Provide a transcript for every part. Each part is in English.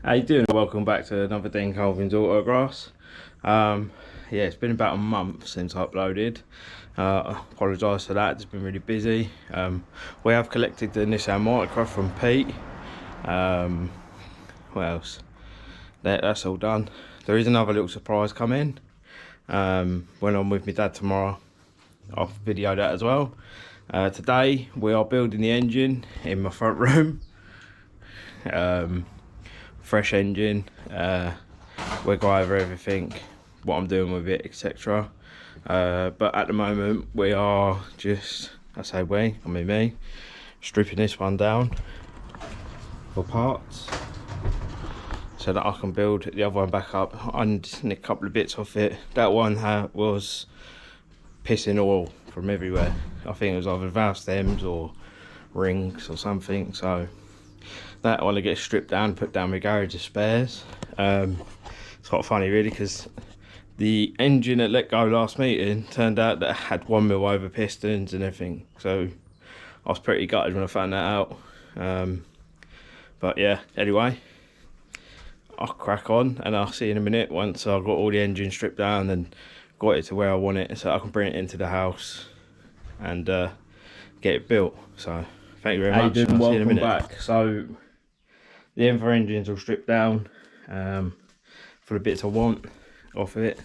How you doing? Welcome back to another day in Calvin's autograss. Yeah, it's been about a month since I uploaded. Apologise for that, it's been really busy. We have collected the Nissan Micra from Pete. What else? That's all done. There is another little surprise coming. When I'm with my dad tomorrow, I'll video that as well. Today we are building the engine in my front room. Fresh engine. We'll go over everything, what I'm doing with it, etc. But at the moment we are just, I mean me, stripping this one down for parts so that I can build the other one back up. I just nick a couple of bits off it. That one was pissing oil from everywhere. I think it was either valve stems or rings or something, so that one to get stripped down, put down my garage of spares. It's quite funny really, because the engine that let go last meeting turned out that it had 1 mil over pistons and everything, so I was pretty gutted when I found that out. But yeah, anyway, I'll crack on and I'll see you in a minute once I've got all the engine stripped down and got it to where I want it, so I can bring it into the house and get it built. So thank you very much. I'll see you in a minute. Back. So the M4 engine's all stripped down for the bits I want off of it.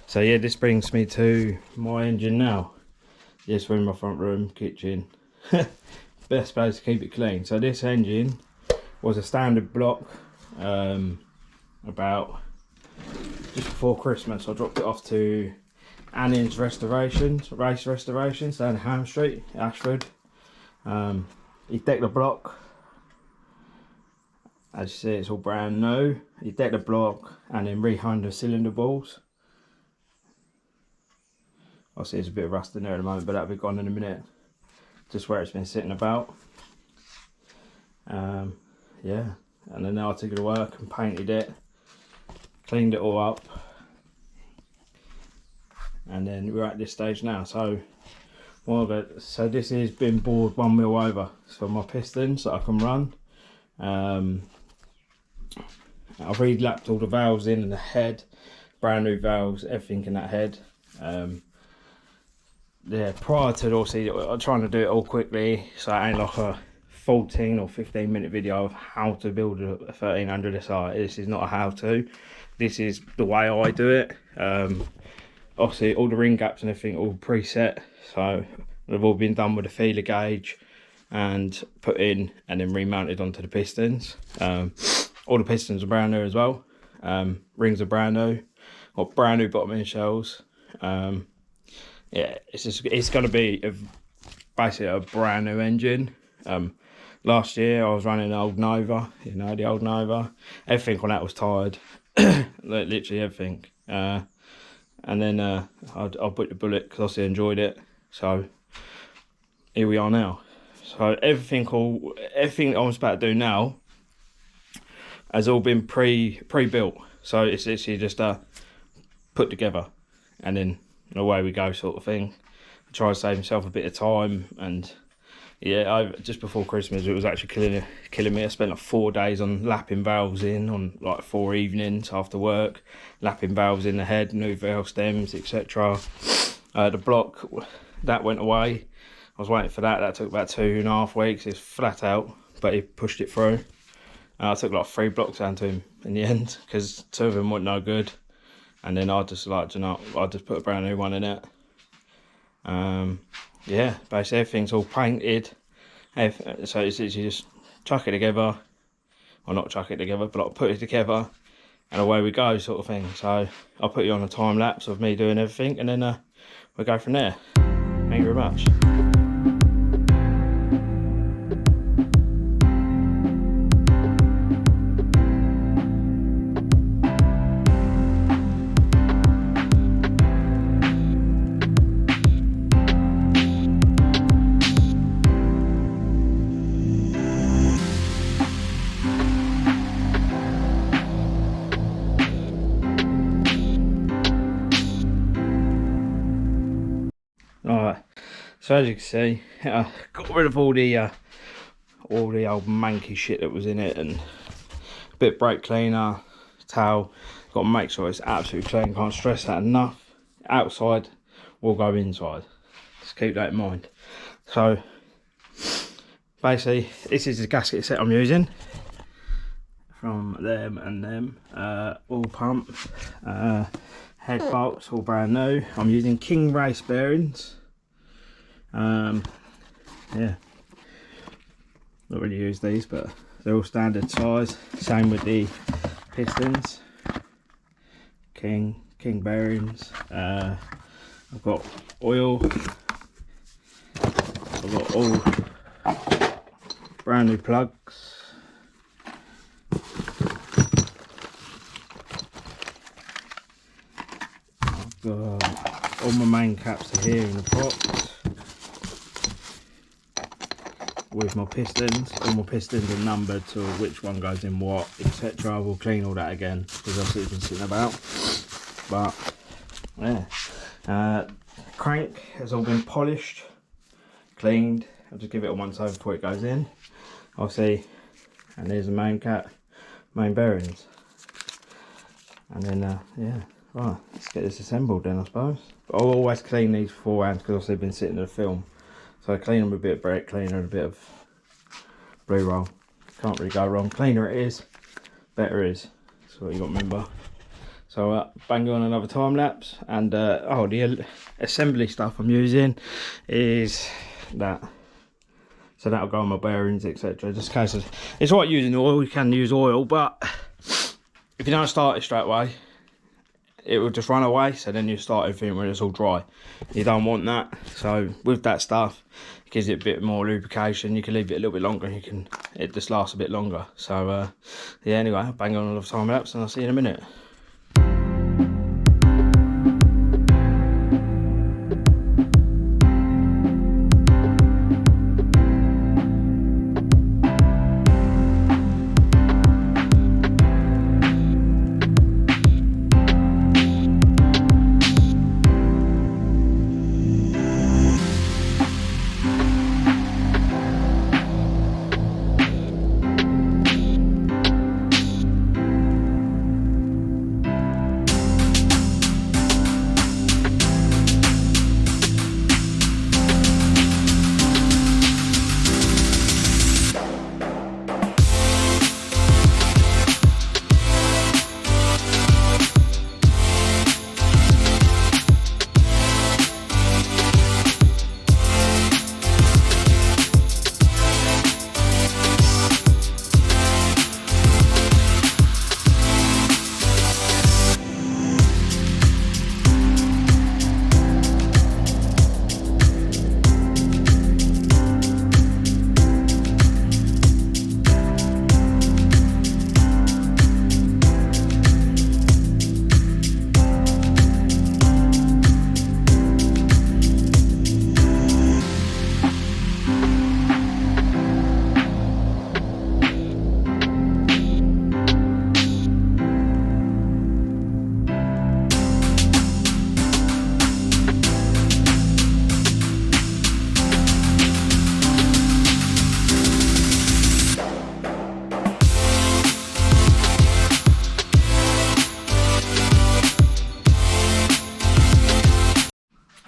So yeah, this brings me to my engine now. This room, my front room, kitchen. Best place to keep it clean. So this engine was a standard block about just before Christmas. I dropped it off to Annin's Race Restorations down Ham Street, Ashford. He decked the block. As you see, it's all brand new. He decked the block and then rehung the cylinder balls. I see there's a bit of rust in there at the moment, but that'll be gone in a minute. Just where it's been sitting about. Yeah, and then I took it to work and painted it, cleaned it all up, and then we're at this stage now. So this has been bored 1 mil over for my pistons that I can run. I've re-lapped all the valves in the head, brand new valves, everything in that head. Yeah, prior to obviously I'm trying to do it all quickly, so it ain't like a 14 or 15 minute video of how to build a 1300 SI. This is not a how to, this is the way I do it. Obviously all the ring gaps and everything all preset, so they've all been done with a feeler gauge and put in and then remounted onto the pistons. All the pistons are brand new as well. Rings are brand new, or brand new bottom end shells. Yeah, it's going to be basically a brand new engine. Last year I was running an old Nova, you know, the old Nova. Everything on that was tired, literally everything. And then I put the bullet because I obviously enjoyed it. So here we are now. So everything I was about to do now has all been pre-built. So it's literally just put together and then away we go sort of thing. I try to save myself a bit of time, and yeah, just before Christmas it was actually killing me. I spent like 4 days on lapping valves in on like 4 evenings after work, lapping valves in the head, new valve stems, etc. The block that went away. I was waiting for that. That took about 2.5 weeks. It's flat out, but he pushed it through. I took like 3 blocks down to him in the end because 2 of them weren't no good. And then I just like, you know, I just put a brand new one in it. Yeah, basically everything's all painted. So it's literally just chuck it together, or not chuck it together, but like put it together, and away we go, sort of thing. So I'll put you on a time lapse of me doing everything, and then we'll go from there. Thank you very much. Alright, so as you can see, got rid of all the old manky shit that was in it and bit of brake cleaner, towel. Got to make sure it's absolutely clean, can't stress that enough. Outside will go inside, just keep that in mind. So basically this is the gasket set I'm using from them and them. All pump, head bolts all brand new. I'm using King race bearings. Yeah, not really use these, but they're all standard size. Same with the pistons, King bearings. I've got oil. I've got all brand new plugs. I've got all my main caps are here in the box with my pistons. All my pistons are numbered to which one goes in what, etc. I will clean all that again because obviously it's been sitting about. But yeah, crank has all been polished, cleaned. I'll just give it a once over before it goes in. Obviously, and there's the main cap, main bearings, and then yeah, right, let's get this assembled then, I suppose. But I'll always clean these beforehand because obviously they've been sitting in the film. So I clean them with a bit of brake cleaner and a bit of blue roll. Can't really go wrong. Cleaner it is, better it is. That's what you got to remember. So bang on another time lapse, and oh, the assembly stuff I'm using is that. So that'll go on my bearings, etc. Just in case it's like using oil. You can use oil, but if you don't start it straight away, it will just run away. So then you start everything when it's all dry. You don't want that. So with that stuff, it gives it a bit more lubrication. You can leave it a little bit longer. And it just lasts a bit longer. So yeah. Anyway, bang on another time lapse, and I'll see you in a minute.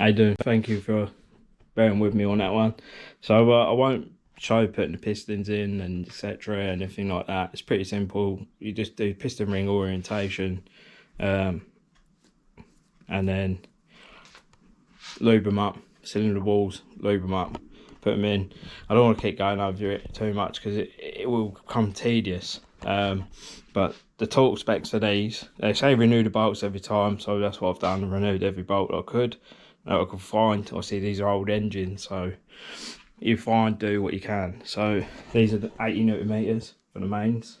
I do. Thank you for bearing with me on that one. So I won't show putting the pistons in and etc. and everything like that. It's pretty simple. You just do piston ring orientation, and then lube them up, cylinder walls, lube them up, put them in. I don't want to keep going over it too much because it will become tedious. But the torque specs for these, they say renew the bolts every time, so that's what I've done. Renewed every bolt I could find. Obviously these are old engines, so you do what you can. So these are the 80 newton meters for the mains.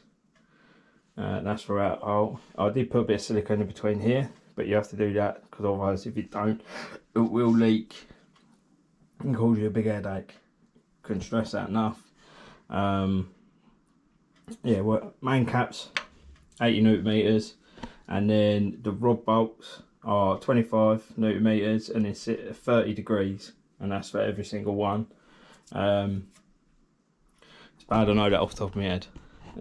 That's throughout the hole. I did put a bit of silicone in between here, but you have to do that because otherwise if you don't, it will leak and cause you a big headache. Couldn't stress that enough. Yeah, well, main caps 80 newton meters, and then the rod bolts are 25 newton meters, and then sit at 30 degrees, and that's for every single one. It's bad I know that off the top of my head.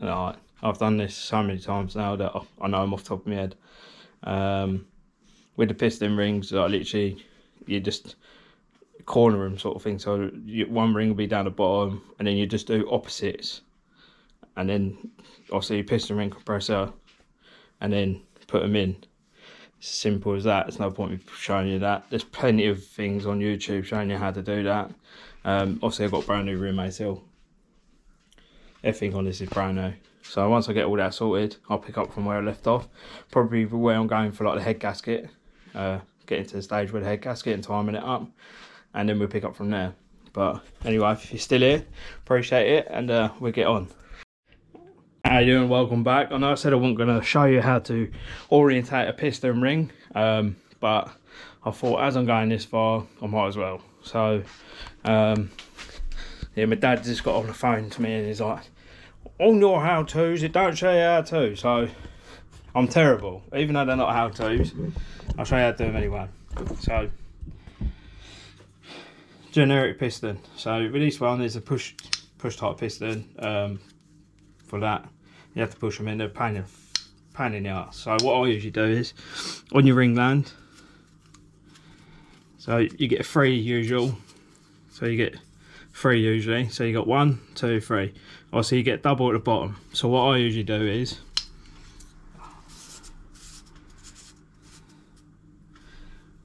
Right. I've done this so many times now that I know them off the top of my head. With the piston rings, like literally, you just corner them sort of thing. So one ring will be down the bottom, and then you just do opposites, and then obviously piston ring compressor, and then put them in. It's simple as that. There's no point in showing you that. There's plenty of things on YouTube showing you how to do that. Obviously I've got brand new roommate hill. Everything on this is brand new. So once I get all that sorted, I'll pick up from where I left off. Probably where I'm going for like the head gasket. Getting to the stage with the head gasket and timing it up. And then we'll pick up from there. But anyway, if you're still here, appreciate it, and we'll get on. How you doing? Welcome back. I know I said I wasn't going to show you how to orientate a piston ring, but I thought as I'm going this far, I might as well. So, yeah, my dad just got on the phone to me and he's like, on your how-tos, it don't show you how to. So, I'm terrible. Even though they're not how-tos, I'll show you how to do them anyway. So, generic piston. So, with this one, there's a push type piston. For that, you have to push them in. They're pain in the arse. So what I usually do is, on your ring land, so you get 3 usual. So you get 3 usually. So you got 1, 2, 3. Obviously you get double at the bottom. So what I usually do is,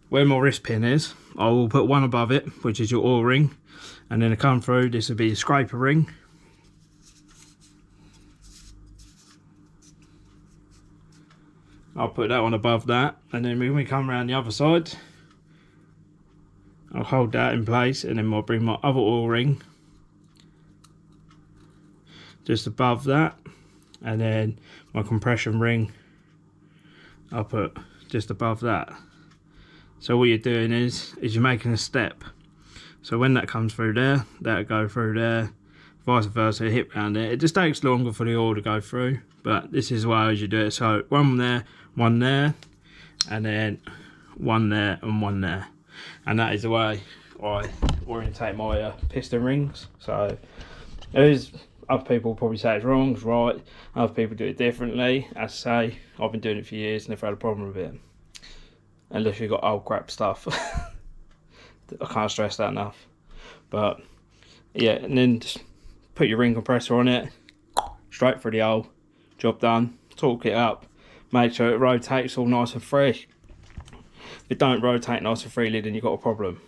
where my wrist pin is, I will put 1 above it, which is your oil ring, and then to come through, this will be a scraper ring. I'll put that one above that, and then when we come around the other side, I'll hold that in place, and then I'll bring my other oil ring just above that, and then my compression ring I'll put just above that. So what you're doing is you're making a step. So when that comes through there, that'll go through there, vice versa, hit round there. It just takes longer for the oil to go through, but this is why as you do it. So 1 there, 1 there, and then 1 there and 1 there, and that is the way I orientate my piston rings. So there's other people probably say it's wrong, it's right. Other people do it differently. As I say, I've been doing it for years and never had a problem with it, unless you've got old crap stuff. I can't stress that enough. But yeah, and then just put your ring compressor on it, straight through the hole, job done. Torque it up, make sure it rotates all nice and fresh. If it don't rotate nice and freely, then you've got a problem.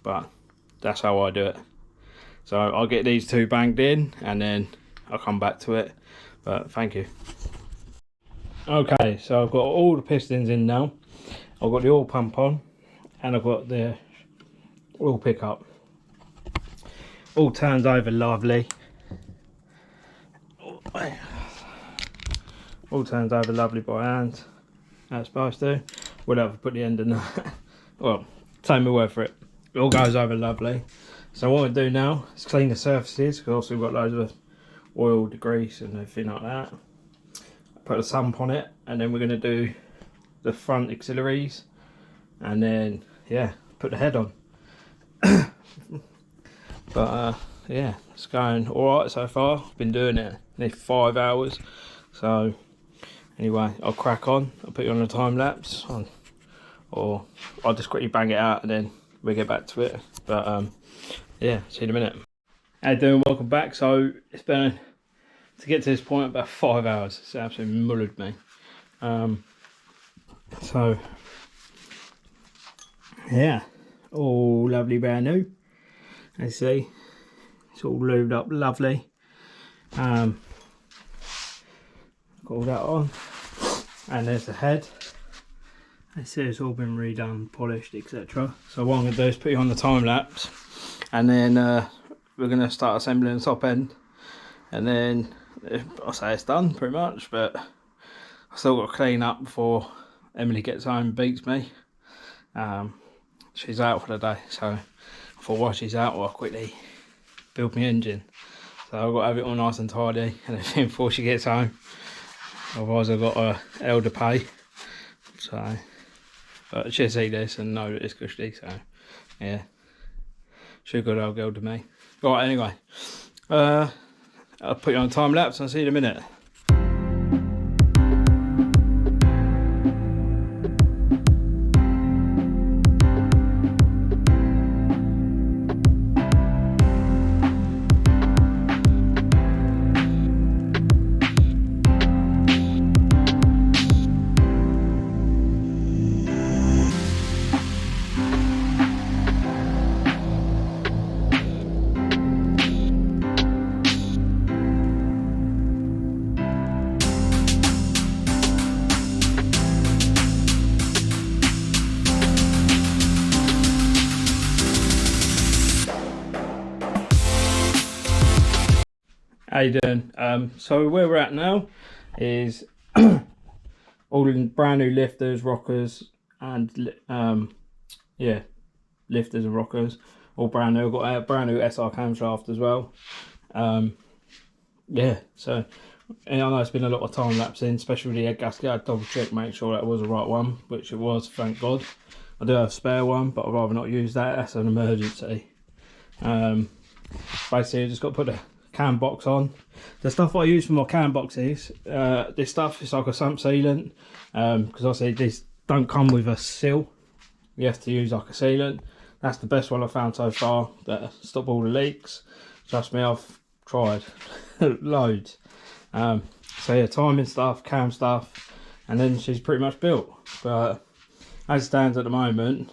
But that's how I do it. So I'll get these 2 banged in and then I'll come back to it. But thank you. Okay, so I've got all the pistons in now. I've got the oil pump on and I've got the oil pickup. All turns over lovely. All turns over lovely by hand. How it's supposed to. We'll have to put the end in that. Well, take my word for it. It all goes over lovely. So what we do now is clean the surfaces, because also we've got loads of oil, grease and everything like that. Put a sump on it, and then we're going to do the front auxiliaries, and then yeah, put the head on. But yeah, it's going alright so far. I've been doing it nearly 5 hours. So anyway, I'll crack on. I'll put you on a time lapse, or I'll just quickly bang it out and then we'll get back to it. But yeah, see you in a minute. How you doing? Welcome back. So it's been, to get to this point, about 5 hours. It's absolutely mullered me. So yeah, all lovely brand new. As you see, it's all lubed up lovely. Got all that on, and there's the head. I see it's all been redone, polished, etc. So what I'm going to do is put you on the time lapse, and then we're going to start assembling the top end, and then I'll say it's done pretty much, but I still got to clean up before Emily gets home and beats me. She's out for the day, so I thought while she's out I'll quickly build my engine. So I've got to have it all nice and tidy and everything before she gets home. Otherwise I've got a elder pay. So, but she'll see this and know that it's cushy, so yeah. She's a good old girl to me. Right, anyway. I'll put you on time lapse and I'll see you in a minute. How you doing? So where we're at now is all in brand new lifters, rockers, and yeah, lifters and rockers, all brand new. Got a brand new SR camshaft as well. Yeah, so and I know it's been a lot of time lapsing, especially with the head gasket. I double check, make sure that was the right one, which it was, thank God. I do have a spare one, but I'd rather not use that. That's an emergency. Basically, I just got to put the cam box on. The stuff I use for my cam boxes, this stuff is like a sump sealant, because obviously these don't come with a seal. You have to use like a sealant. That's the best one I've found so far that stop all the leaks. Trust me, I've tried loads. So yeah, timing stuff, cam stuff, and then she's pretty much built. But as it stands at the moment,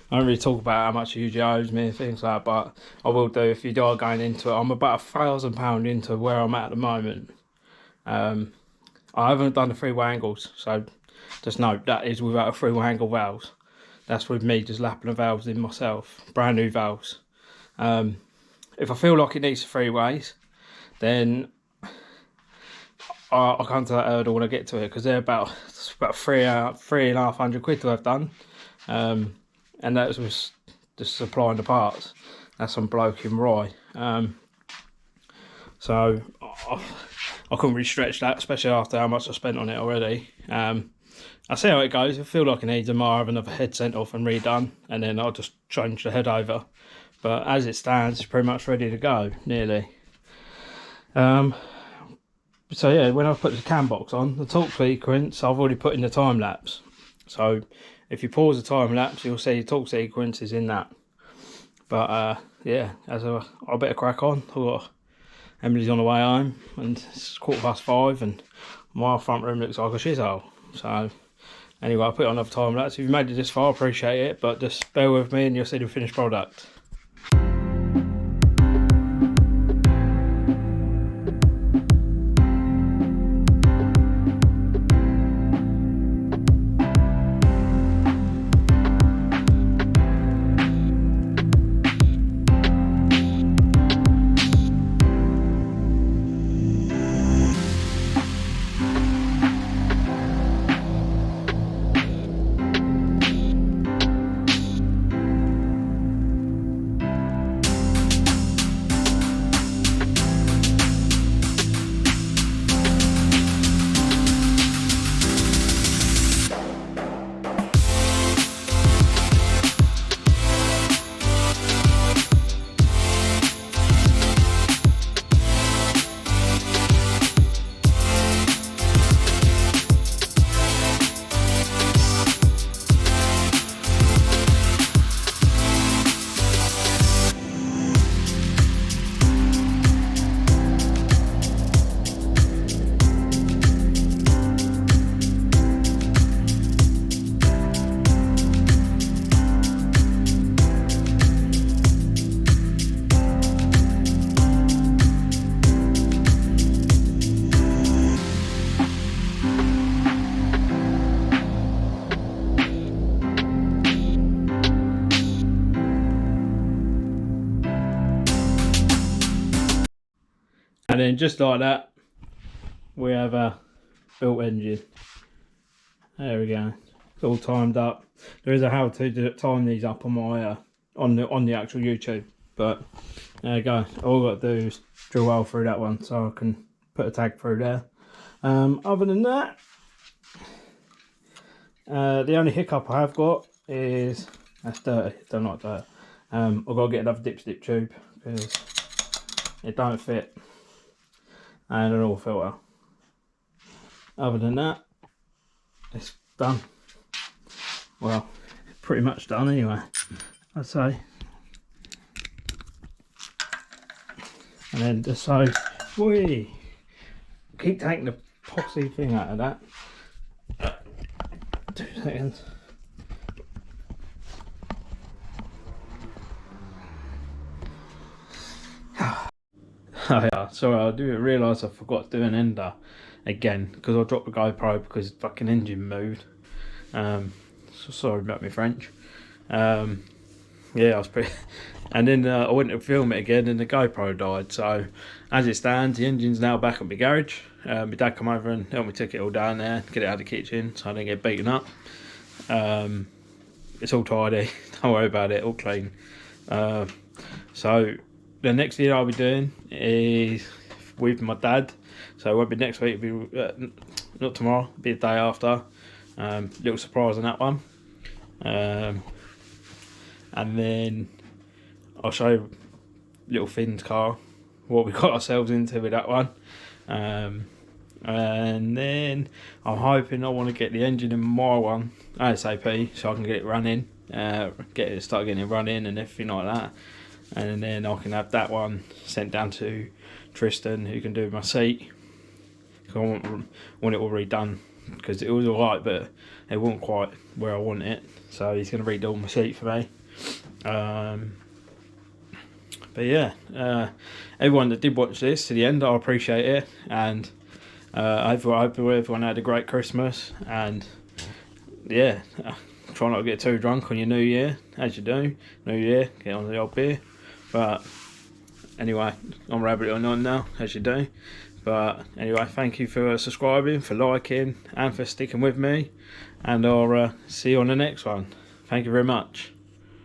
I don't really talk about how much usually owes me and things like that, but I will do if you are going into it. I'm about £1,000 into where I'm at the moment. I haven't done the three-way angles, so just note that is without a three-way angle valves. That's with me just lapping the valves in myself, brand new valves. If I feel like it needs three ways, then I'll come to that hurdle when I get to it, because they're about £3,500 to have done. And that was just supplying the parts. That's some bloke in Rye. So I couldn't really stretch that, especially after how much I spent on it already. I'll see how it goes. If I feel like it needs them, I'll have another head sent off and redone, and then I'll just change the head over. But as it stands, it's pretty much ready to go, nearly. So yeah, when I put the cam box on, the torque sequence, I've already put in the time lapse. So if you pause the time lapse, you'll see the torque sequence is in that. But yeah, I better crack on. Emily's on the way home, and it's 5:15, and my front room looks like a shithole. So anyway, I'll put it on another time lapse. If you made it this far, I appreciate it, but just bear with me and you'll see the finished product. And then just like that, we have a built engine. There we go. It's all timed up. There is a how to time these up on my on the actual YouTube. But there you go. All I've got to do is drill well through that one, so I can put a tag through there. Other than that, the only hiccup I have got is that's dirty. Don't like that. I've got to get another dipstick tube because it don't fit. And an oil filter. Other than that, it's done. Well, pretty much done anyway, I'd say. And then just so, whee, keep taking the poxy thing out of that. 2 seconds. Oh yeah, sorry, I didn't realise I forgot to do an ender again because I dropped the GoPro because the fucking engine moved. So sorry about my French. yeah, I was pretty. And then I went to film it again, and the GoPro died. So as it stands, the engine's now back at my garage. My dad come over and helped me take it all down there, get it out of the kitchen, so I didn't get beaten up. It's all tidy. Don't worry about it. All clean. So the next video I'll be doing is with my dad. So it won't be next week. It'll be not tomorrow. It'll be the day after. Little surprise on that one. And then I'll show little Finn's car, what we got ourselves into with that one. And then I'm hoping I want to get the engine in my one ASAP so I can get it running, start getting it running and everything like that. And then I can have that one sent down to Tristan, who can do my seat. I want it all redone because it was alright, but it wasn't quite where I want it. So he's going to redo my seat for me. But yeah, everyone that did watch this to the end, I appreciate it, and I hope everyone had a great Christmas, and yeah, try not to get too drunk on your New Year, as you do. New Year, get on the old beer. But anyway, I'm rabbiting on now, as you do. But anyway, thank you for subscribing, for liking, and for sticking with me, and I'll see you on the next one. Thank you very much.